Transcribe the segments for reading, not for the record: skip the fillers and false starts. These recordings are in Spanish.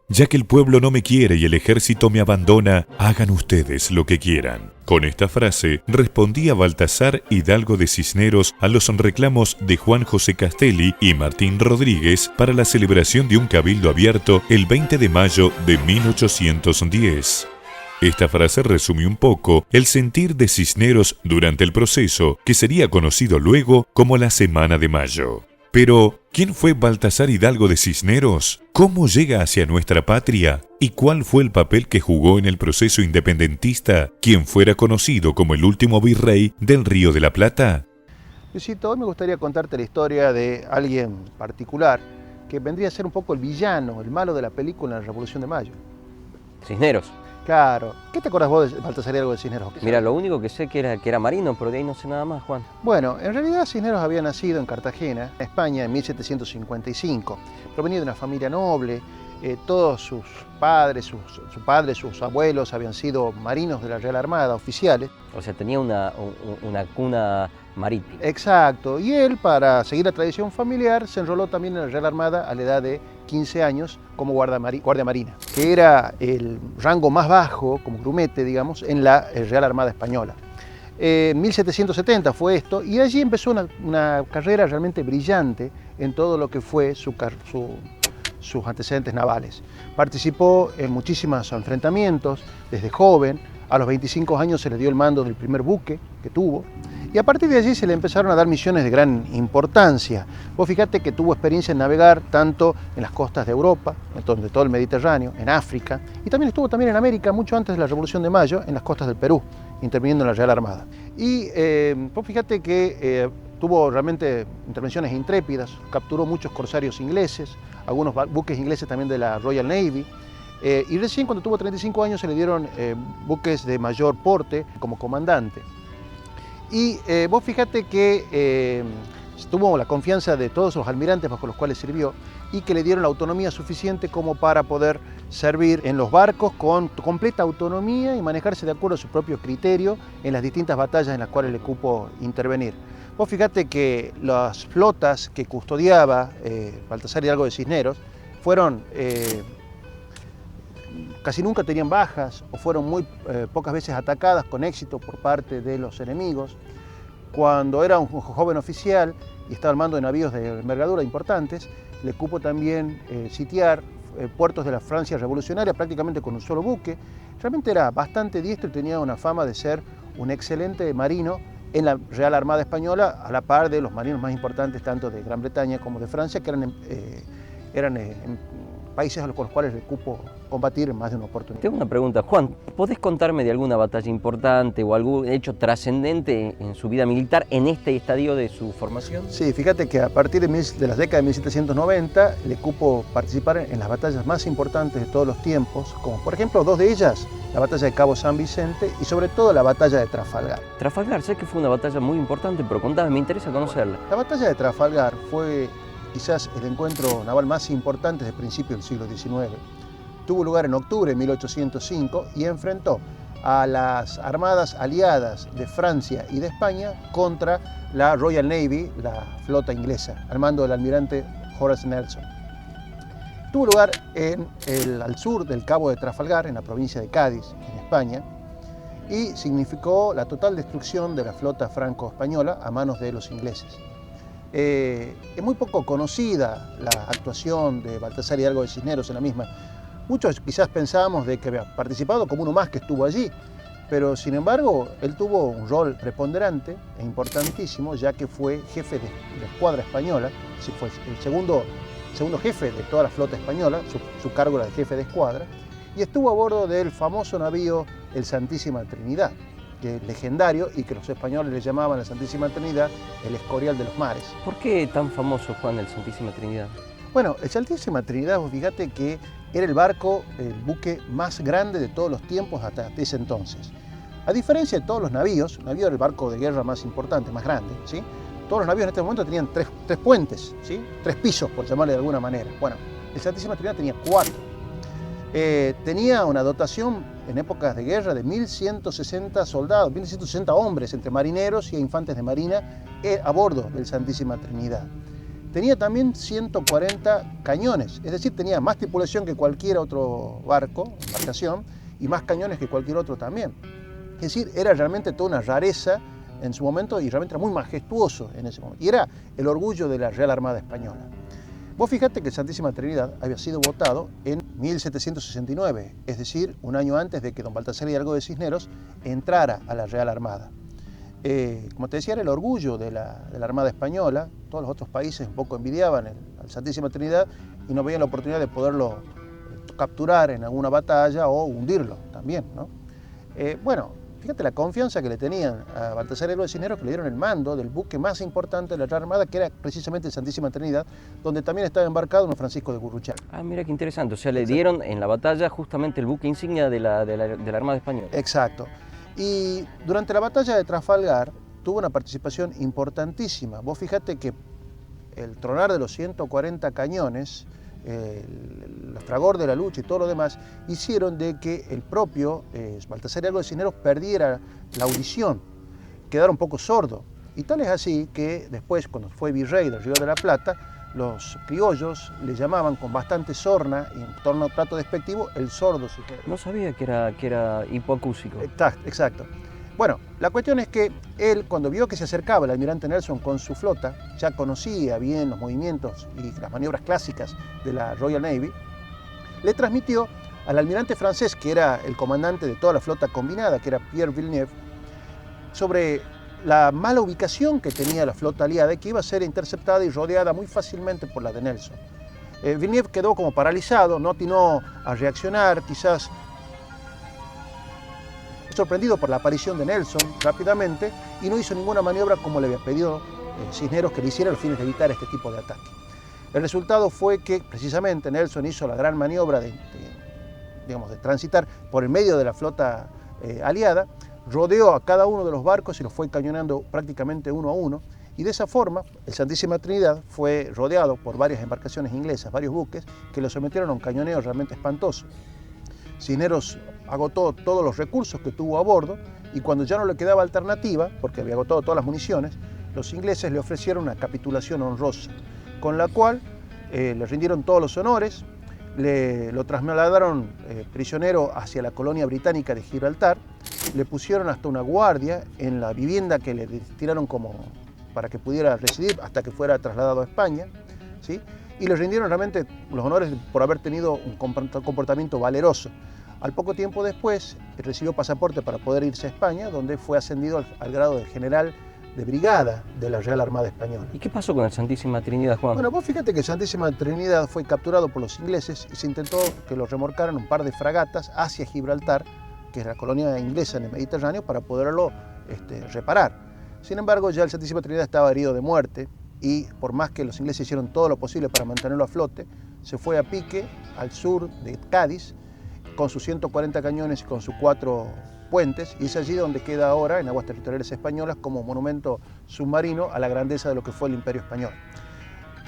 Ya que el pueblo no me quiere y el ejército me abandona, hagan ustedes lo que quieran. Con esta frase respondía Baltasar Hidalgo de Cisneros a los reclamos de Juan José Castelli y Martín Rodríguez para la celebración de un cabildo abierto el 20 de mayo de 1810. Esta frase resume un poco el sentir de Cisneros durante el proceso, que sería conocido luego como la Semana de Mayo. Pero, ¿quién fue Baltasar Hidalgo de Cisneros? ¿Cómo llega hacia nuestra patria? ¿Y cuál fue el papel que jugó en el proceso independentista, quien fuera conocido como el último virrey del Río de la Plata? Luisito, hoy me gustaría contarte la historia de alguien particular que vendría a ser un poco el villano, el malo de la película en la Revolución de Mayo. Cisneros. Claro. ¿Qué te acordás vos de Baltasar Hidalgo de Cisneros? Mira, lo único que sé que era marino, pero de ahí no sé nada más, Juan. Bueno, en realidad Cisneros había nacido en Cartagena, España, en 1755. Provenía de una familia noble. Todos sus padres, sus abuelos habían sido marinos de la Real Armada, oficiales. O sea, tenía una cuna marítima. Exacto. Y él, para seguir la tradición familiar, se enroló también en la Real Armada a la edad de 15 años como guardia marina, que era el rango más bajo, como grumete, digamos, en la Real Armada Española. 1770 fue esto, y allí empezó una carrera realmente brillante en todo lo que fue sus antecedentes navales. Participó en muchísimos enfrentamientos desde joven. A los 25 años se le dio el mando del primer buque que tuvo, y a partir de allí se le empezaron a dar misiones de gran importancia. Vos fíjate que tuvo experiencia en navegar tanto en las costas de Europa, de todo el Mediterráneo, en África, y también estuvo en América, mucho antes de la Revolución de Mayo, en las costas del Perú, interviniendo en la Real Armada. Y vos fíjate que tuvo realmente intervenciones intrépidas, capturó muchos corsarios ingleses, algunos buques ingleses también de la Royal Navy, y recién cuando tuvo 35 años se le dieron buques de mayor porte como comandante. Y vos fíjate que tuvo la confianza de todos los almirantes bajo los cuales sirvió y que le dieron la autonomía suficiente como para poder servir en los barcos con completa autonomía y manejarse de acuerdo a su propio criterio en las distintas batallas en las cuales le cupo intervenir. Vos fíjate que las flotas que custodiaba Baltasar Hidalgo de Cisneros fueron casi nunca tenían bajas o fueron muy pocas veces atacadas con éxito por parte de los enemigos. Cuando era un joven oficial y estaba al mando de navíos de envergadura importantes, le cupo también sitiar puertos de la Francia revolucionaria prácticamente con un solo buque. Realmente era bastante diestro y tenía una fama de ser un excelente marino en la Real Armada Española, a la par de los marinos más importantes tanto de Gran Bretaña como de Francia, que eran países con los cuales le cupo combatir en más de una oportunidad. Tengo una pregunta, Juan, ¿podés contarme de alguna batalla importante o algún hecho trascendente en su vida militar en este estadio de su formación? Sí, fíjate que a partir de las décadas de 1790 le cupo participar en las batallas más importantes de todos los tiempos, como por ejemplo dos de ellas, la batalla de Cabo San Vicente y sobre todo la batalla de Trafalgar. Trafalgar, sé que fue una batalla muy importante, pero contame, me interesa conocerla. La batalla de Trafalgar fue quizás el encuentro naval más importante desde principios del siglo XIX. Tuvo lugar en octubre de 1805 y enfrentó a las armadas aliadas de Francia y de España contra la Royal Navy, la flota inglesa, al mando del almirante Horace Nelson. Tuvo lugar al sur del Cabo de Trafalgar, en la provincia de Cádiz, en España, y significó la total destrucción de la flota franco-española a manos de los ingleses. Es muy poco conocida la actuación de Baltasar Hidalgo de Cisneros en la misma. Muchos quizás pensábamos de que había participado como uno más que estuvo allí, pero sin embargo él tuvo un rol preponderante e importantísimo, ya que fue jefe de la escuadra española, fue el segundo jefe de toda la flota española, su cargo era de jefe de escuadra, y estuvo a bordo del famoso navío el Santísima Trinidad, que es legendario y que los españoles le llamaban la Santísima Trinidad el Escorial de los Mares. ¿Por qué tan famoso, Juan, el Santísima Trinidad? Bueno, el Santísima Trinidad, vos fíjate que era el buque más grande de todos los tiempos hasta ese entonces. A diferencia de todos los navíos, el navío era el barco de guerra más importante, más grande, ¿sí? todos los navíos en este momento tenían tres puentes, ¿sí? 3 pisos, por llamarle de alguna manera. Bueno, el Santísima Trinidad tenía 4. Tenía una dotación en épocas de guerra de 1.160 soldados, 1.160 hombres, entre marineros y infantes de marina, a bordo del Santísima Trinidad. Tenía también 140 cañones, es decir, tenía más tripulación que cualquier otro barco, embarcación, y más cañones que cualquier otro también. Es decir, era realmente toda una rareza en su momento y realmente era muy majestuoso en ese momento. Y era el orgullo de la Real Armada Española. Vos fijate que el Santísima Trinidad había sido votado en 1769, es decir, un año antes de que don Baltasar Hidalgo de Cisneros entrara a la Real Armada. Como te decía, era el orgullo de la Armada Española. Todos los otros países un poco envidiaban al Santísima Trinidad y no veían la oportunidad de poderlo capturar en alguna batalla o hundirlo también, ¿no? Bueno, fíjate la confianza que le tenían a Baltasar Hidalgo de Cisneros, que le dieron el mando del buque más importante de la Real Armada, que era precisamente el Santísima Trinidad, donde también estaba embarcado don Francisco de Gurruchaga. Ah, mira qué interesante. O sea, le dieron en la batalla justamente el buque insignia de la Armada Española. Exacto. Y durante la batalla de Trafalgar tuvo una participación importantísima. Vos fíjate que el tronar de los 140 cañones, el fragor de la lucha y todo lo demás, hicieron de que el propio Baltasar Hidalgo de Cisneros perdiera la audición, quedara un poco sordo. Y tal es así que después, cuando fue virrey del Río de la Plata, los criollos le llamaban con bastante sorna y en torno a un trato despectivo el sordo Cisneros. No sabía que era hipoacúsico. Exacto. Bueno, la cuestión es que él, cuando vio que se acercaba el almirante Nelson con su flota, ya conocía bien los movimientos y las maniobras clásicas de la Royal Navy, le transmitió al almirante francés, que era el comandante de toda la flota combinada, que era Pierre Villeneuve, sobre la mala ubicación que tenía la flota aliada y que iba a ser interceptada y rodeada muy fácilmente por la de Nelson. Villeneuve quedó como paralizado, no atinó a reaccionar, quizás sorprendido por la aparición de Nelson rápidamente, y no hizo ninguna maniobra como le había pedido Cisneros que le hiciera a los fines de evitar este tipo de ataque. El resultado fue que precisamente Nelson hizo la gran maniobra de transitar por el medio de la flota aliada, rodeó a cada uno de los barcos y los fue cañonando prácticamente uno a uno, y de esa forma el Santísima Trinidad fue rodeado por varias embarcaciones inglesas, varios buques, que lo sometieron a un cañoneo realmente espantoso. Cisneros agotó todos los recursos que tuvo a bordo y cuando ya no le quedaba alternativa, porque había agotado todas las municiones, los ingleses le ofrecieron una capitulación honrosa, con la cual le rindieron todos los honores, lo trasladaron prisionero hacia la colonia británica de Gibraltar, le pusieron hasta una guardia en la vivienda que le tiraron como para que pudiera residir hasta que fuera trasladado a España, ¿sí? Y le rindieron realmente los honores por haber tenido un comportamiento valeroso. Al poco tiempo después recibió pasaporte para poder irse a España, donde fue ascendido al grado de general de brigada de la Real Armada Española. ¿Y qué pasó con el Santísima Trinidad, Juan? Bueno, vos fíjate que el Santísima Trinidad fue capturado por los ingleses y se intentó que lo remolcaran un par de fragatas hacia Gibraltar, que es la colonia inglesa en el Mediterráneo, para poderlo reparar. Sin embargo, ya el Santísima Trinidad estaba herido de muerte y por más que los ingleses hicieron todo lo posible para mantenerlo a flote, se fue a pique al sur de Cádiz con sus 140 cañones y con sus 4 puentes, y es allí donde queda ahora, en aguas territoriales españolas, como monumento submarino a la grandeza de lo que fue el Imperio Español.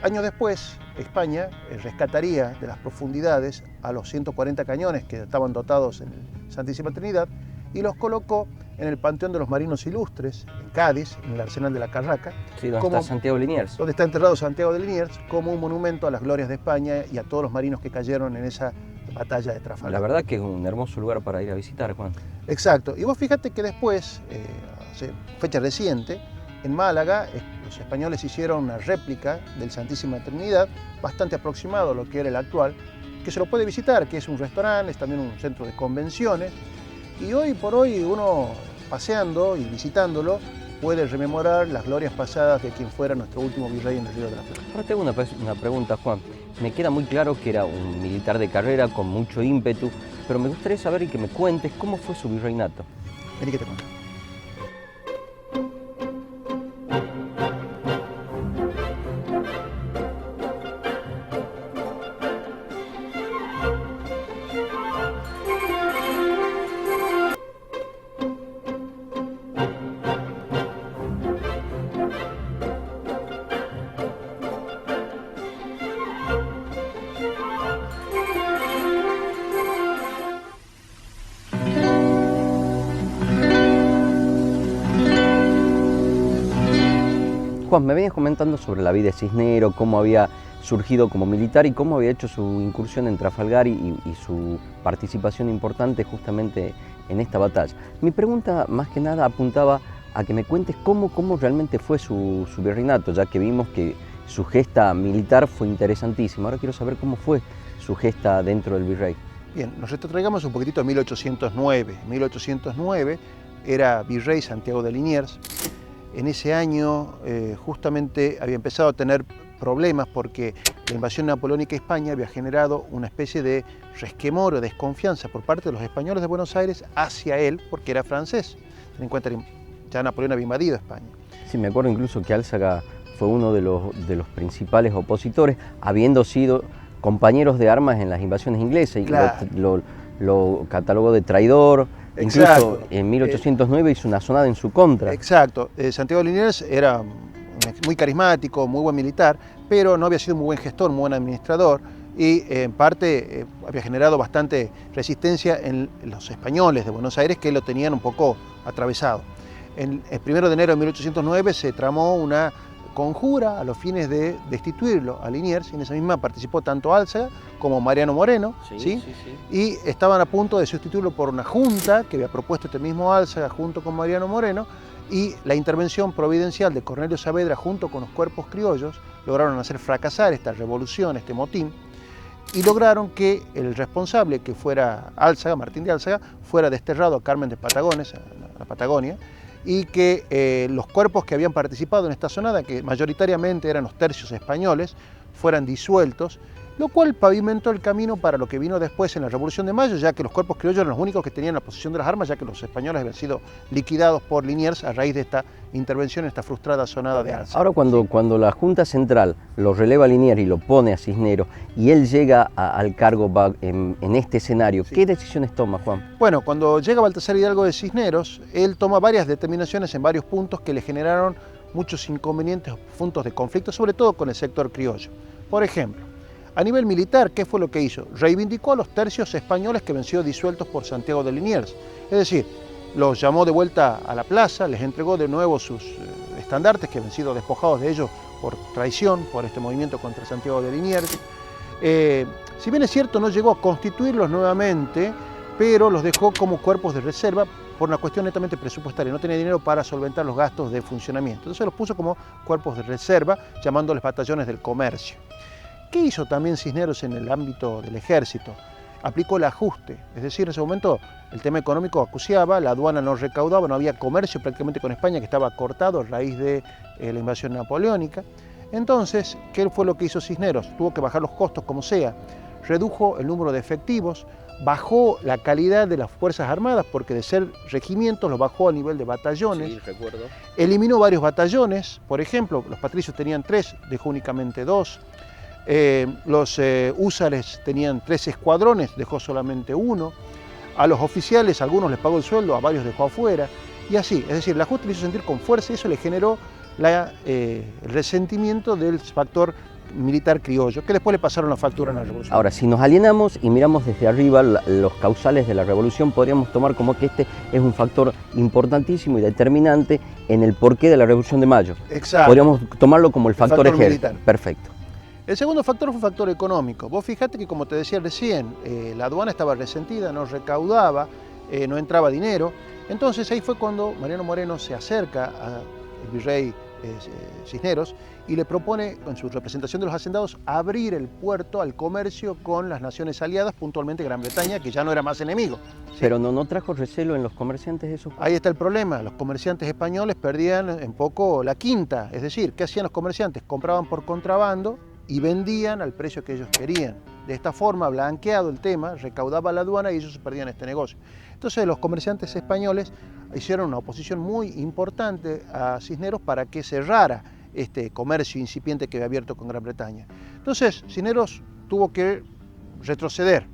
Años después, España rescataría de las profundidades a los 140 cañones que estaban dotados en el Santísima Trinidad y los colocó en el Panteón de los Marinos Ilustres, en Cádiz, en el Arsenal de la Carraca. Sí, donde está Santiago de Liniers. Donde está enterrado Santiago de Liniers, como un monumento a las glorias de España y a todos los marinos que cayeron en esa batalla de Trafalgar. La verdad que es un hermoso lugar para ir a visitar, Juan. Exacto. Y vos fíjate que después, hace fecha reciente, en Málaga, los españoles hicieron una réplica del Santísima Trinidad, bastante aproximado a lo que era el actual, que se lo puede visitar, que es un restaurante, es también un centro de convenciones, y hoy por hoy uno paseando y visitándolo puede rememorar las glorias pasadas de quien fuera nuestro último virrey en el Río de la Plata. Ahora tengo una pregunta, Juan. Me queda muy claro que era un militar de carrera con mucho ímpetu, pero me gustaría saber y que me cuentes cómo fue su virreinato. Vení que te cuento. Juan, me venías comentando sobre la vida de Cisneros, cómo había surgido como militar y cómo había hecho su incursión en Trafalgar y su participación importante justamente en esta batalla. Mi pregunta más que nada apuntaba a que me cuentes cómo realmente fue su virreinato, ya que vimos que su gesta militar fue interesantísima. Ahora quiero saber cómo fue su gesta dentro del virrey. Bien, nos retrotraigamos un poquitito a 1809. En 1809 era virrey Santiago de Liniers. En ese año justamente había empezado a tener problemas porque la invasión napoleónica a España había generado una especie de resquemor o desconfianza por parte de los españoles de Buenos Aires hacia él, porque era francés. Ten en cuenta que ya Napoleón había invadido España. Sí, me acuerdo incluso que Álzaga fue uno de los principales opositores, habiendo sido compañeros de armas en las invasiones inglesas, y claro, lo catalogó de traidor. Incluso en 1809 hizo una sonada en su contra. Exacto. Santiago de Liniers era muy carismático, muy buen militar, pero no había sido muy buen gestor, muy buen administrador, y en parte había generado bastante resistencia en los españoles de Buenos Aires, que lo tenían un poco atravesado. El 1 de enero de 1809 se tramó una conjura a los fines de destituirlo a Liniers, y en esa misma participó tanto Álzaga como Mariano Moreno, ¿sí? Y estaban a punto de sustituirlo por una junta que había propuesto este mismo Álzaga junto con Mariano Moreno, y la intervención providencial de Cornelio Saavedra junto con los cuerpos criollos lograron hacer fracasar esta revolución, este motín, y lograron que el responsable, que fuera Álzaga, Martín de Álzaga, fuera desterrado a Carmen de Patagones, a la Patagonia, y que los cuerpos que habían participado en esta sonada, que mayoritariamente eran los tercios españoles, fueran disueltos, lo cual pavimentó el camino para lo que vino después en la Revolución de Mayo, ya que los cuerpos criollos eran los únicos que tenían la posesión de las armas, ya que los españoles habían sido liquidados por Liniers a raíz de esta intervención, esta frustrada sonada de Álzaga. Ahora cuando la Junta Central lo releva a Liniers y lo pone a Cisneros, y él llega al cargo en este escenario, ¿qué decisiones toma, Juan? Bueno, cuando llega Baltasar Hidalgo de Cisneros, él toma varias determinaciones en varios puntos que le generaron muchos inconvenientes, puntos de conflicto, sobre todo con el sector criollo. Por ejemplo, a nivel militar, ¿qué fue lo que hizo? Reivindicó a los tercios españoles que habían sido disueltos por Santiago de Liniers. Es decir, los llamó de vuelta a la plaza, les entregó de nuevo sus estandartes que habían sido despojados de ellos por traición, por este movimiento contra Santiago de Liniers. Si bien es cierto, no llegó a constituirlos nuevamente, pero los dejó como cuerpos de reserva por una cuestión netamente presupuestaria. No tenía dinero para solventar los gastos de funcionamiento. Entonces los puso como cuerpos de reserva, llamándoles batallones del comercio. ¿Qué hizo también Cisneros en el ámbito del ejército? Aplicó el ajuste, es decir, en ese momento el tema económico acuciaba, la aduana no recaudaba, no había comercio prácticamente con España, que estaba cortado a raíz de la invasión napoleónica. Entonces, ¿qué fue lo que hizo Cisneros? Tuvo que bajar los costos como sea, redujo el número de efectivos, bajó la calidad de las Fuerzas Armadas, porque de ser regimientos lo bajó a nivel de batallones. Sí, recuerdo. Eliminó varios batallones, por ejemplo, los patricios tenían 3, dejó únicamente 2. Los húsares tenían 3 escuadrones, dejó solamente 1. A los oficiales, a algunos les pagó el sueldo, a varios dejó afuera. Y así, es decir, el ajuste le hizo sentir con fuerza y eso le generó el resentimiento del factor militar criollo, que después le pasaron la factura en la revolución. Ahora, si nos alienamos y miramos desde arriba los causales de la revolución, podríamos tomar como que este es un factor importantísimo y determinante en el porqué de la Revolución de Mayo. Exacto. Podríamos tomarlo como el factor militar. Perfecto. El segundo factor fue un factor económico. Vos fijate que, como te decía recién, la aduana estaba resentida, no recaudaba, no entraba dinero. Entonces ahí fue cuando Mariano Moreno se acerca al virrey Cisneros y le propone, en su representación de los hacendados, abrir el puerto al comercio con las naciones aliadas, puntualmente Gran Bretaña, que ya no era más enemigo. ¿Sí? Pero no trajo recelo en los comerciantes eso. Ahí está el problema, los comerciantes españoles perdían en poco la quinta, es decir, ¿qué hacían los comerciantes? Compraban por contrabando y vendían al precio que ellos querían. De esta forma, blanqueado el tema, recaudaba la aduana y ellos perdían este negocio. Entonces los comerciantes españoles hicieron una oposición muy importante a Cisneros para que cerrara este comercio incipiente que había abierto con Gran Bretaña. Entonces Cisneros tuvo que retroceder.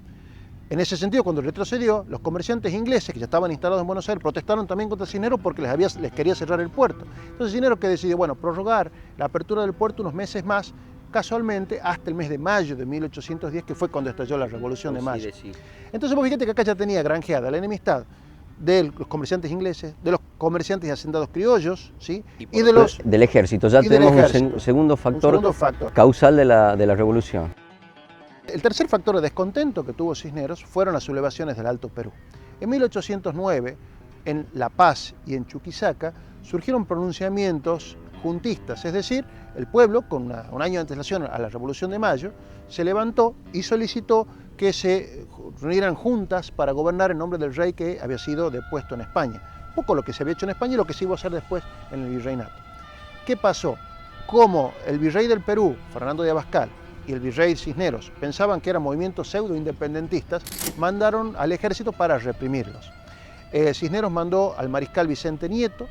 En ese sentido, cuando retrocedió, los comerciantes ingleses que ya estaban instalados en Buenos Aires protestaron también contra Cisneros porque les quería cerrar el puerto. Entonces Cisneros que decidió, bueno, prorrogar la apertura del puerto unos meses más, casualmente hasta el mes de mayo de 1810, que fue cuando estalló la Revolución de Mayo. Entonces vos fíjate que acá ya tenía granjeada la enemistad de los comerciantes ingleses, de los comerciantes y hacendados criollos, ¿sí? Y de los... Del ejército, ya tenemos un segundo factor causal de la revolución. El tercer factor de descontento que tuvo Cisneros fueron las sublevaciones del Alto Perú. En 1809, en La Paz y en Chuquisaca, surgieron pronunciamientos juntistas, es decir, el pueblo, con un año de antelación a la Revolución de Mayo, se levantó y solicitó que se reunieran juntas para gobernar en nombre del rey que había sido depuesto en España. Un poco lo que se había hecho en España y lo que se iba a hacer después en el virreinato. ¿Qué pasó? Como el virrey del Perú, Fernando de Abascal, y el virrey Cisneros pensaban que eran movimientos pseudo-independentistas, mandaron al ejército para reprimirlos. Cisneros mandó al mariscal Vicente Nieto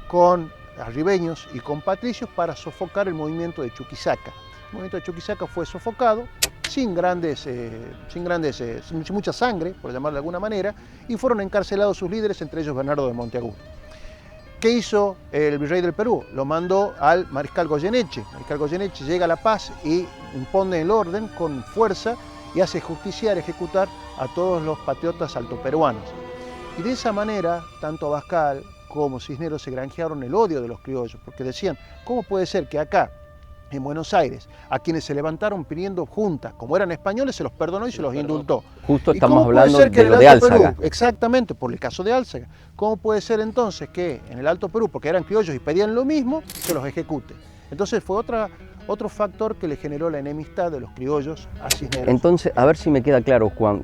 con arribeños y con patricios para sofocar el movimiento de Chuquisaca. El movimiento de Chuquisaca fue sofocado sin mucha sangre, por llamarlo de alguna manera, y fueron encarcelados sus líderes, entre ellos Bernardo de Monteagudo. ¿Qué hizo el virrey del Perú? Lo mandó al mariscal Goyeneche. El mariscal Goyeneche llega a La Paz y impone el orden con fuerza y hace justiciar, ejecutar a todos los patriotas altoperuanos. Y de esa manera, tanto Abascal como Cisneros se granjearon el odio de los criollos, porque decían, ¿cómo puede ser que acá, en Buenos Aires, a quienes se levantaron pidiendo junta, como eran españoles, se los perdonó y se los indultó? Justo estamos hablando de lo de Álzaga. Perú, exactamente, por el caso de Álzaga. ¿Cómo puede ser entonces que en el Alto Perú, porque eran criollos y pedían lo mismo, se los ejecute? Entonces fue otro factor que le generó la enemistad de los criollos a Cisneros. Entonces, a ver si me queda claro, Juan,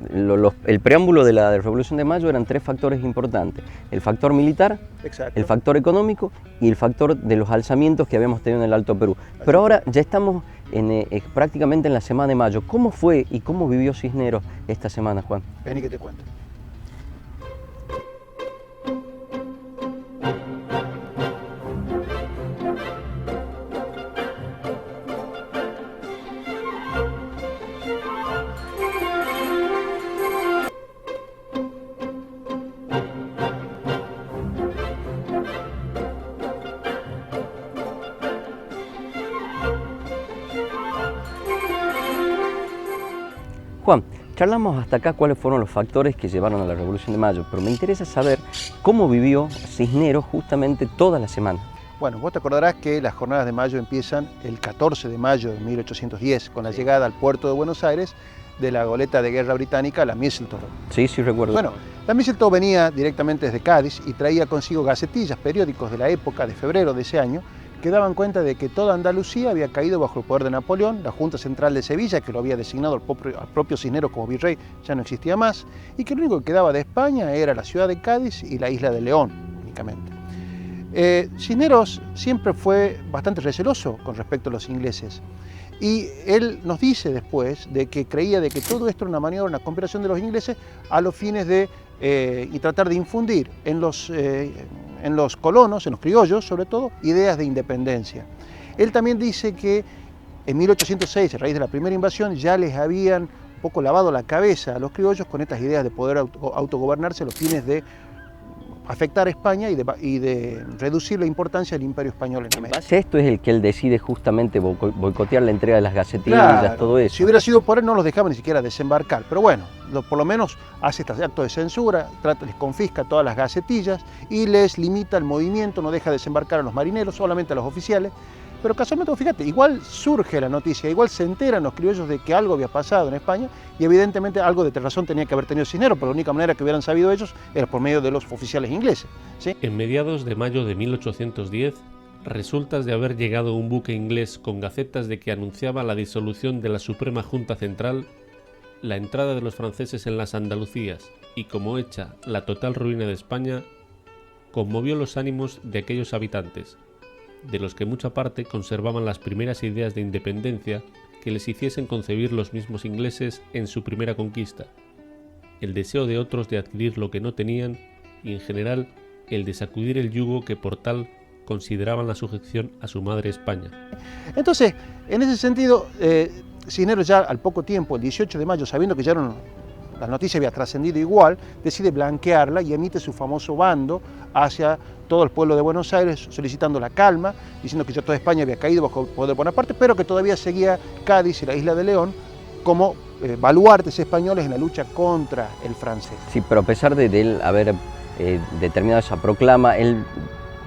el preámbulo de la Revolución de Mayo eran tres factores importantes: el factor militar, exacto, el factor económico y el factor de los alzamientos que habíamos tenido en el Alto Perú. Pero ahora ya estamos prácticamente en la semana de mayo. ¿Cómo fue y cómo vivió Cisneros esta semana, Juan? Vení que te cuento. Juan, charlamos hasta acá cuáles fueron los factores que llevaron a la Revolución de Mayo, pero me interesa saber cómo vivió Cisneros justamente toda la semana. Bueno, vos te acordarás que las jornadas de mayo empiezan el 14 de mayo de 1810, con la llegada al puerto de Buenos Aires de la goleta de guerra británica, la Mistletoe. Sí, sí recuerdo. Bueno, la Mistletoe venía directamente desde Cádiz y traía consigo gacetillas, periódicos de la época, de febrero de ese año, que daban cuenta de que toda Andalucía había caído bajo el poder de Napoleón, la Junta Central de Sevilla, que lo había designado al propio Cisneros como virrey, ya no existía más, y que lo único que quedaba de España era la ciudad de Cádiz y la isla de León, únicamente. Cisneros siempre fue bastante receloso con respecto a los ingleses, y él nos dice después de que creía de que todo esto era una maniobra, una conspiración de los ingleses a los fines de y tratar de infundir en los colonos, en los criollos sobre todo, ideas de independencia. Él también dice que en 1806, a raíz de la primera invasión, ya les habían un poco lavado la cabeza a los criollos con estas ideas de poder autogobernarse a los fines de afectar a España y de reducir la importancia del Imperio Español en América. Esto es el que él decide justamente boicotear la entrega de las gacetillas, claro, todo eso. Si hubiera sido por él no los dejaba ni siquiera desembarcar, pero bueno, por lo menos hace este acto de censura, les confisca todas las gacetillas y les limita el movimiento, no deja desembarcar a los marineros, solamente a los oficiales. Pero casualmente, fíjate, igual surge la noticia, igual se enteran los criollos de que algo había pasado en España y evidentemente algo de razón tenía que haber tenido Cisneros, pero la única manera que hubieran sabido ellos era por medio de los oficiales ingleses, ¿sí? En mediados de mayo de 1810, resultas de haber llegado un buque inglés con gacetas de que anunciaba la disolución de la Suprema Junta Central, la entrada de los franceses en las Andalucías y, como hecha, la total ruina de España, conmovió los ánimos de aquellos habitantes, de los que mucha parte conservaban las primeras ideas de independencia que les hiciesen concebir los mismos ingleses en su primera conquista, el deseo de otros de adquirir lo que no tenían y, en general, el de sacudir el yugo que por tal consideraban la sujeción a su madre España. Entonces, en ese sentido, Cisneros ya al poco tiempo, el 18 de mayo, sabiendo que ya la noticia había trascendido igual, decide blanquearla y emite su famoso bando hacia todo el pueblo de Buenos Aires, solicitando la calma, diciendo que ya toda España había caído bajo el poder de Bonaparte, pero que todavía seguía Cádiz y la isla de León como baluartes españoles en la lucha contra el francés. Sí, pero a pesar de él haber determinado esa proclama, él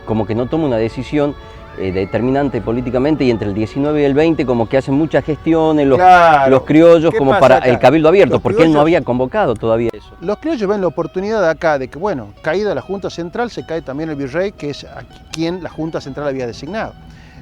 como que no toma una decisión determinante políticamente, y entre el 19 y el 20 como que hacen muchas gestiones los criollos como para el cabildo abierto, porque él no había convocado todavía eso. Los criollos ven la oportunidad acá de que, bueno, caída la Junta Central, se cae también el virrey, que es a quien la Junta Central había designado.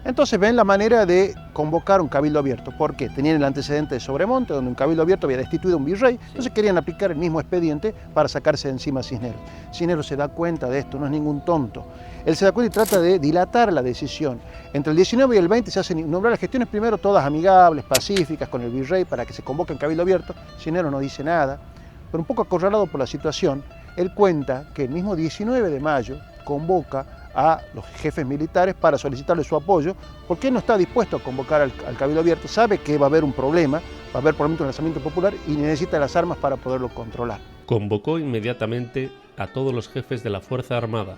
Entonces ven la manera de convocar un cabildo abierto. ¿Por qué? Tenían el antecedente de Sobremonte, donde un cabildo abierto había destituido a un virrey, entonces querían aplicar el mismo expediente para sacarse de encima a Cisneros. Cisneros se da cuenta de esto, no es ningún tonto. Él se da cuenta y trata de dilatar la decisión. Entre el 19 y el 20 se hacen nombrar las gestiones, primero todas amigables, pacíficas, con el virrey para que se convoque en cabildo abierto. Cisneros no dice nada, pero un poco acorralado por la situación, él cuenta que el mismo 19 de mayo convoca a los jefes militares para solicitarle su apoyo, porque él no está dispuesto a convocar al cabildo abierto, sabe que va a haber un problema, va a haber probablemente un lanzamiento popular y necesita las armas para poderlo controlar. Convocó inmediatamente a todos los jefes de la Fuerza Armada,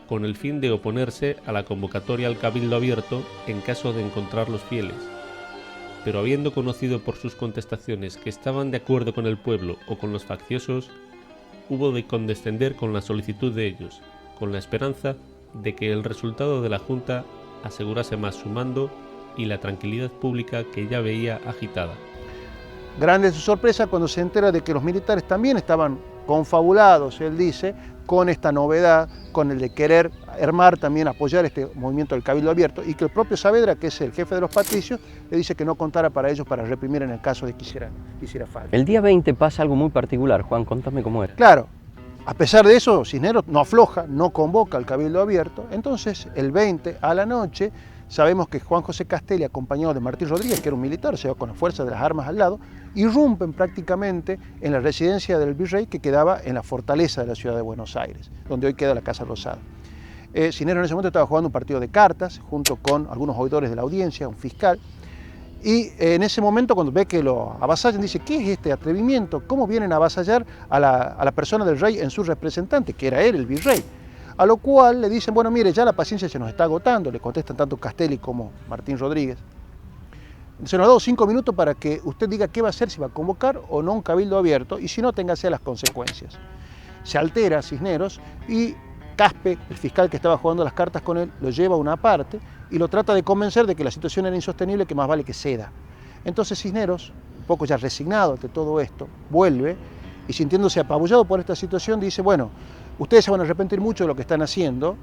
con el fin de oponerse a la convocatoria al cabildo abierto en caso de encontrarlos fieles. Pero habiendo conocido por sus contestaciones que estaban de acuerdo con el pueblo o con los facciosos, hubo de condescender con la solicitud de ellos, con la esperanza de que el resultado de la Junta asegurase más su mando y la tranquilidad pública que ya veía agitada. Grande es su sorpresa cuando se entera de que los militares también estaban confabulados, él dice, con esta novedad, con el de querer armar también, apoyar este movimiento del Cabildo Abierto, y que el propio Saavedra, que es el jefe de los patricios, le dice que no contara para ellos para reprimir en el caso de que hiciera falta. El día 20 pasa algo muy particular, Juan, contame cómo era. Claro, a pesar de eso, Cisneros no afloja, no convoca al Cabildo Abierto, entonces el 20 a la noche sabemos que Juan José Castelli, acompañado de Martín Rodríguez, que era un militar, se va con la fuerza de las armas al lado, irrumpen prácticamente en la residencia del virrey que quedaba en la fortaleza de la ciudad de Buenos Aires, donde hoy queda la Casa Rosada. Cisneros en ese momento estaba jugando un partido de cartas junto con algunos oidores de la audiencia, un fiscal, y en ese momento cuando ve que lo avasallan dice, ¿qué es este atrevimiento? ¿Cómo vienen a avasallar a la persona del rey en su representante, que era él, el virrey? A lo cual le dicen, bueno, mire, ya la paciencia se nos está agotando, le contestan tanto Castelli como Martín Rodríguez. Se nos ha dado 5 minutos para que usted diga qué va a hacer, si va a convocar o no un cabildo abierto, y si no, téngase las consecuencias. Se altera Cisneros y Caspe, el fiscal que estaba jugando las cartas con él, lo lleva a una parte y lo trata de convencer de que la situación era insostenible, que más vale que ceda. Entonces Cisneros, un poco ya resignado ante todo esto, vuelve y sintiéndose apabullado por esta situación dice, bueno, ustedes se van a arrepentir mucho de lo que están haciendo,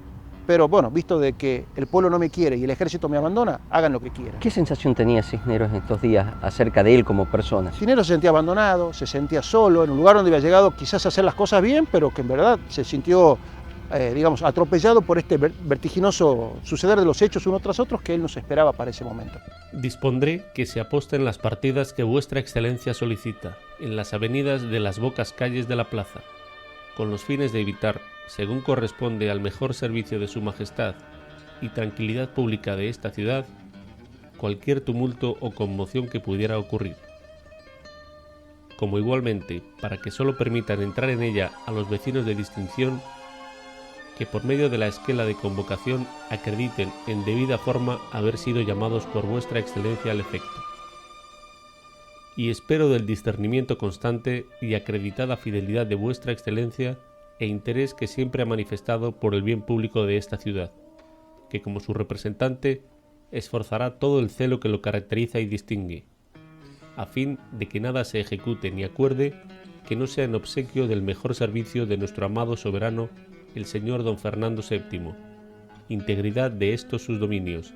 pero bueno, visto de que el pueblo no me quiere y el ejército me abandona, hagan lo que quieran. ¿Qué sensación tenía Cisneros en estos días acerca de él como persona? Cisneros se sentía abandonado, se sentía solo, en un lugar donde había llegado quizás a hacer las cosas bien, pero que en verdad se sintió, digamos, atropellado por este vertiginoso suceder de los hechos uno tras otros que él no se esperaba para ese momento. Dispondré que se aposten las partidas que vuestra excelencia solicita, en las avenidas de las bocas calles de la plaza, con los fines de evitar, según corresponde al mejor servicio de su majestad y tranquilidad pública de esta ciudad, cualquier tumulto o conmoción que pudiera ocurrir. Como igualmente, para que solo permitan entrar en ella a los vecinos de distinción, que por medio de la esquela de convocación acrediten en debida forma haber sido llamados por vuestra excelencia al efecto. Y espero del discernimiento constante y acreditada fidelidad de vuestra excelencia e interés que siempre ha manifestado por el bien público de esta ciudad, que como su representante esforzará todo el celo que lo caracteriza y distingue, a fin de que nada se ejecute ni acuerde que no sea en obsequio del mejor servicio de nuestro amado soberano, el señor don Fernando VII, integridad de estos sus dominios,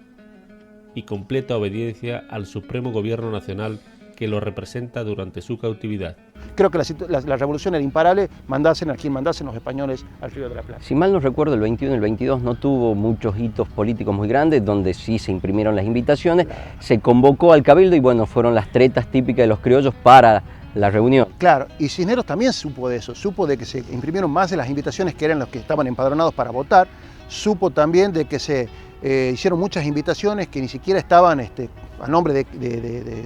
y completa obediencia al supremo gobierno nacional que lo representa durante su cautividad. Creo que la revolución era imparable, mandasen a quien mandasen los españoles al Río de la Plata. Si mal no recuerdo, el 21 y el 22 no tuvo muchos hitos políticos muy grandes, donde sí se imprimieron las invitaciones, claro. Se convocó al cabildo y bueno, fueron las tretas típicas de los criollos para la reunión. Claro, y Cisneros también supo de eso, supo de que se imprimieron más de las invitaciones que eran los que estaban empadronados para votar, supo también de que se hicieron muchas invitaciones que ni siquiera estaban a nombre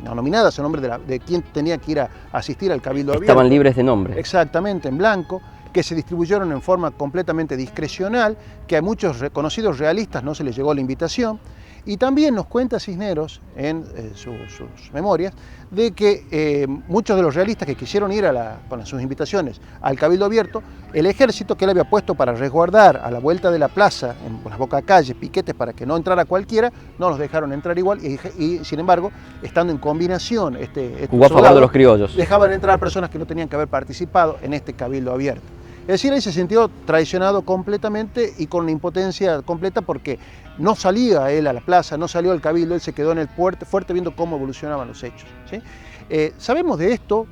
no nominadas, a nombre de quien tenía que ir a asistir al cabildo abierto. Estaban libres de nombre. Exactamente, en blanco, que se distribuyeron en forma completamente discrecional, que a muchos reconocidos realistas no se les llegó la invitación, Y también nos cuenta Cisneros en sus memorias de que muchos de los realistas que quisieron ir con sus invitaciones al Cabildo Abierto, el ejército que él había puesto para resguardar a la vuelta de la plaza, en las bocacalles, piquetes para que no entrara cualquiera, no los dejaron entrar igual y sin embargo, estando en combinación, jugó a favor de los criollos. Dejaban entrar personas que no tenían que haber participado en este Cabildo Abierto. Es decir, ahí se sintió traicionado completamente y con una impotencia completa porque no salía él a la plaza, no salió al Cabildo, él se quedó en el fuerte viendo cómo evolucionaban los hechos, ¿sí? Sabemos de esto,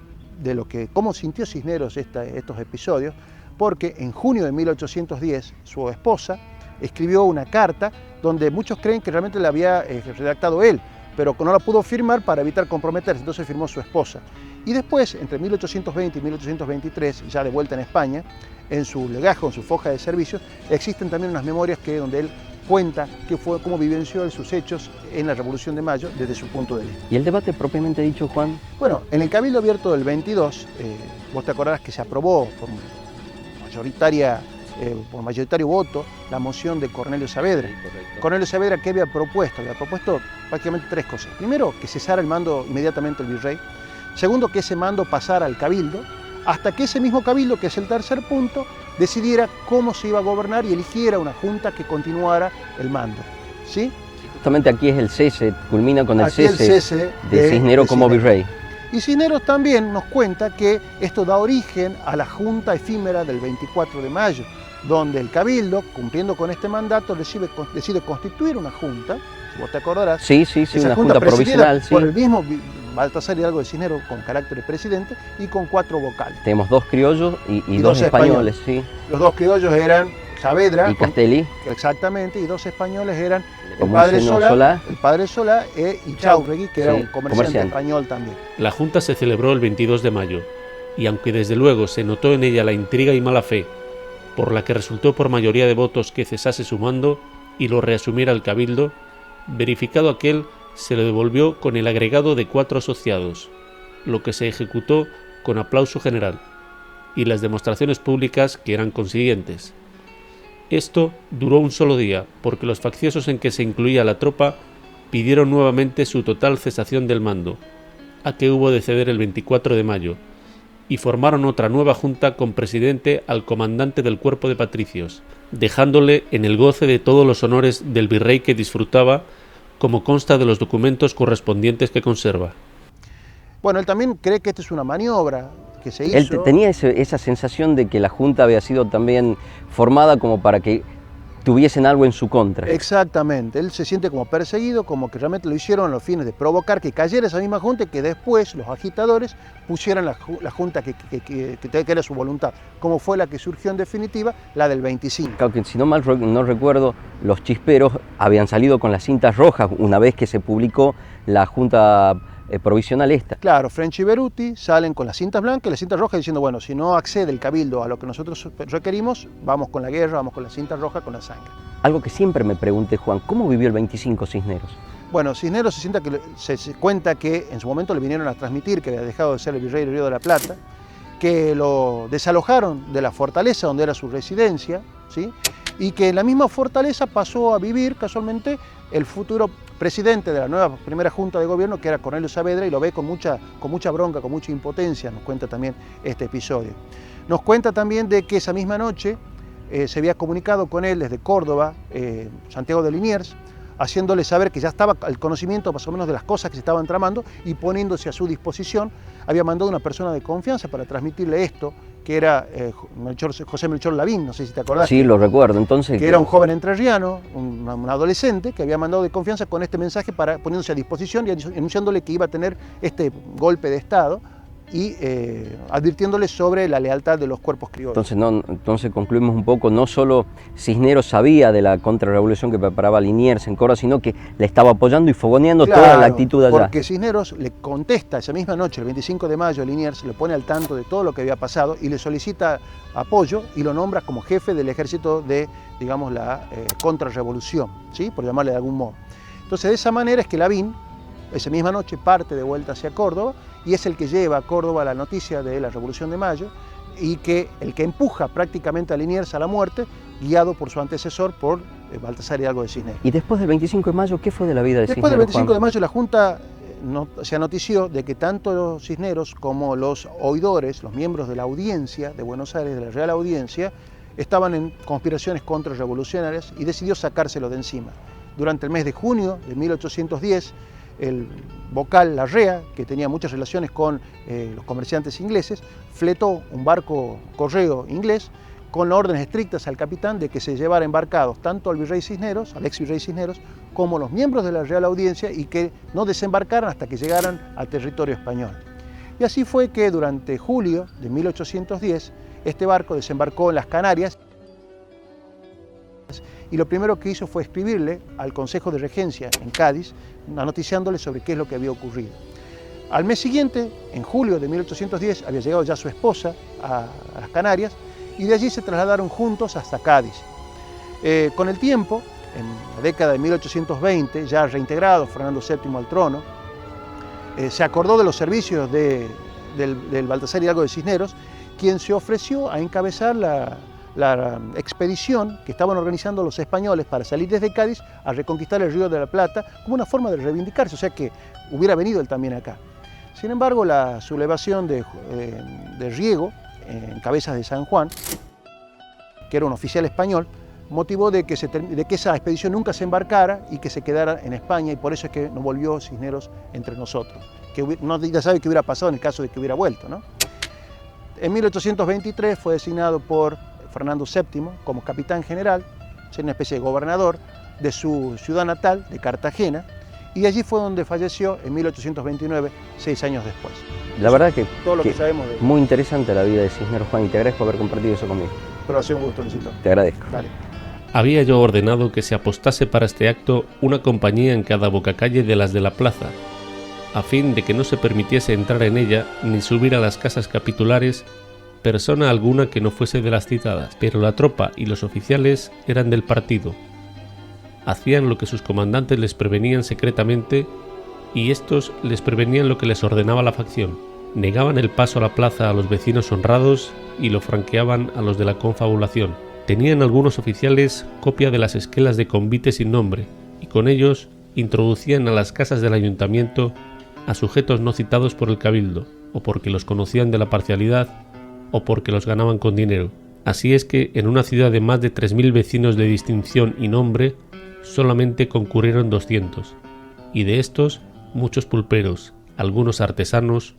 cómo sintió Cisneros estos episodios, porque en junio de 1810 su esposa escribió una carta donde muchos creen que realmente la había redactado él, pero no la pudo firmar para evitar comprometerse, entonces firmó su esposa. Y después, entre 1820 y 1823, ya de vuelta en España, en su legajo, en su foja de servicios, existen también unas memorias donde él cuenta cómo vivenció él sus hechos en la Revolución de Mayo desde su punto de vista. ¿Y el debate propiamente dicho, Juan? Bueno, en el Cabildo Abierto del 22, vos te acordarás que se aprobó por mayoritario voto la moción de Cornelio Saavedra. Cornelio Saavedra, ¿qué había propuesto? Había propuesto prácticamente tres cosas. Primero, que cesara el mando inmediatamente el virrey. Segundo, que ese mando pasara al Cabildo, hasta que ese mismo Cabildo, que es el tercer punto, decidiera cómo se iba a gobernar y eligiera una junta que continuara el mando, ¿sí? Justamente aquí es el cese, culmina con el Aquí cese de Cisneros como virrey. Y Cisneros también nos cuenta que esto da origen a la junta efímera del 24 de mayo, donde el Cabildo, cumpliendo con este mandato, decide constituir una junta, si vos te acordarás. Sí, una junta provisional. Por el mismo Baltasar Hidalgo de Cisneros con carácter de presidente y con 4 vocales. Tenemos 2 criollos y 2 españoles, sí. Los 2 criollos eran Saavedra y Castelli. Exactamente, y 2 españoles eran el padre Solá y Cháurregui, que era un comerciante español también. La Junta se celebró el 22 de mayo, y aunque desde luego se notó en ella la intriga y mala fe, por la que resultó por mayoría de votos que cesase su mando y lo reasumiera el Cabildo, verificado aquel, se le devolvió con el agregado de 4 asociados, lo que se ejecutó con aplauso general, y las demostraciones públicas que eran consiguientes. Esto duró un solo día, porque los facciosos en que se incluía la tropa pidieron nuevamente su total cesación del mando, a que hubo de ceder el 24 de mayo, y formaron otra nueva junta con presidente al comandante del cuerpo de patricios, dejándole en el goce de todos los honores del virrey que disfrutaba, como consta de los documentos correspondientes que conserva. Bueno, él también cree que esta es una maniobra que se hizo. Él tenía esa sensación de que la Junta había sido también formada como para que tuviesen algo en su contra. Exactamente, él se siente como perseguido, como que realmente lo hicieron a los fines de provocar que cayera esa misma junta y que después los agitadores pusieran la junta que era su voluntad, como fue la que surgió en definitiva, la del 25. Claro que si no recuerdo, los chisperos habían salido con las cintas rojas una vez que se publicó la junta provisional esta. Claro, French y Beruti salen con las cintas blancas y las cintas rojas diciendo, bueno, si no accede el Cabildo a lo que nosotros requerimos, vamos con la guerra, vamos con las cintas rojas, con la sangre. Algo que siempre me pregunté, Juan, ¿cómo vivió el 25 Cisneros? Bueno, Cisneros se cuenta que en su momento le vinieron a transmitir que había dejado de ser el virrey del Río de la Plata, que lo desalojaron de la fortaleza donde era su residencia, ¿sí? Y que en la misma fortaleza pasó a vivir casualmente el futuro presidente de la nueva primera junta de gobierno, que era Cornelio Saavedra, y lo ve con mucha bronca, con mucha impotencia, nos cuenta también este episodio. Nos cuenta también de que esa misma noche se había comunicado con él desde Córdoba, Santiago de Liniers, haciéndole saber que ya estaba al conocimiento más o menos de las cosas que se estaban tramando y poniéndose a su disposición. Había mandado una persona de confianza para transmitirle esto, que era José Melchor Lavín, no sé si te acordás. Sí, lo recuerdo. Entonces, que era un joven entrerriano, un adolescente, que había mandado de confianza con este mensaje poniéndose a disposición y anunciándole que iba a tener este golpe de Estado y advirtiéndole sobre la lealtad de los cuerpos criollos. Entonces concluimos un poco, no solo Cisneros sabía de la contrarrevolución que preparaba Liniers en Córdoba, sino que le estaba apoyando y fogoneando toda la actitud allá. Porque Cisneros le contesta esa misma noche, el 25 de mayo, a Liniers, le pone al tanto de todo lo que había pasado y le solicita apoyo y lo nombra como jefe del ejército de, digamos, la contrarrevolución, ¿sí? Por llamarle de algún modo. Entonces, de esa manera es que Lavín, esa misma noche, parte de vuelta hacia Córdoba y es el que lleva a Córdoba la noticia de la Revolución de Mayo y el que empuja prácticamente a Liniers a la muerte, guiado por su antecesor, por Baltasar Hidalgo de Cisneros. ¿Y después del 25 de mayo qué fue de la vida de Cisneros? Después del 25 Juan? de mayo la Junta se anotició de que tanto los Cisneros como los oidores, los miembros de la audiencia de Buenos Aires, de la Real Audiencia, estaban en conspiraciones contrarrevolucionarias y decidió sacárselo de encima. Durante el mes de junio de 1810, el vocal Larrea, que tenía muchas relaciones con los comerciantes ingleses, fletó un barco correo inglés con órdenes estrictas al capitán de que se llevara embarcados tanto al virrey Cisneros, al ex virrey Cisneros, como los miembros de la Real Audiencia y que no desembarcaran hasta que llegaran al territorio español. Y así fue que durante julio de 1810 este barco desembarcó en las Canarias y lo primero que hizo fue escribirle al Consejo de Regencia en Cádiz, noticiándole sobre qué es lo que había ocurrido. Al mes siguiente, en julio de 1810, había llegado ya su esposa a las Canarias y de allí se trasladaron juntos hasta Cádiz. Con el tiempo, en la década de 1820, ya reintegrado Fernando VII al trono, se acordó de los servicios del Baltasar Hidalgo de Cisneros, quien se ofreció a encabezar la expedición que estaban organizando los españoles para salir desde Cádiz a reconquistar el Río de la Plata como una forma de reivindicarse, o sea que hubiera venido él también acá. Sin embargo, la sublevación de Riego, en Cabezas de San Juan, que era un oficial español, motivó de que esa expedición nunca se embarcara y que se quedara en España, y por eso es que no volvió Cisneros entre nosotros. Que no ya sabe qué hubiera pasado en el caso de que hubiera vuelto, ¿no? En 1823 fue designado por Fernando VII como capitán general, una especie de gobernador de su ciudad natal, de Cartagena, y allí fue donde falleció en 1829, 6 años después. La verdad que, todo lo que sabemos de él. Muy interesante la vida de Cisneros, Juan, y te agradezco haber compartido eso conmigo. Pero ha sido un gusto, Luisito. Te agradezco. Dale. Había yo ordenado que se apostase para este acto una compañía en cada bocacalle de las de la plaza, a fin de que no se permitiese entrar en ella ni subir a las casas capitulares persona alguna que no fuese de las citadas, pero la tropa y los oficiales eran del partido. Hacían lo que sus comandantes les prevenían secretamente y estos les prevenían lo que les ordenaba la facción. Negaban el paso a la plaza a los vecinos honrados y lo franqueaban a los de la confabulación. Tenían algunos oficiales copia de las esquelas de convite sin nombre y con ellos introducían a las casas del ayuntamiento a sujetos no citados por el cabildo, o porque los conocían de la parcialidad, o porque los ganaban con dinero. Así es que en una ciudad de más de 3.000 vecinos de distinción y nombre, solamente concurrieron 200, y de estos muchos pulperos, algunos artesanos,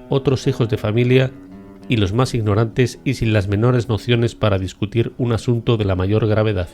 otros hijos de familia y los más ignorantes y sin las menores nociones para discutir un asunto de la mayor gravedad.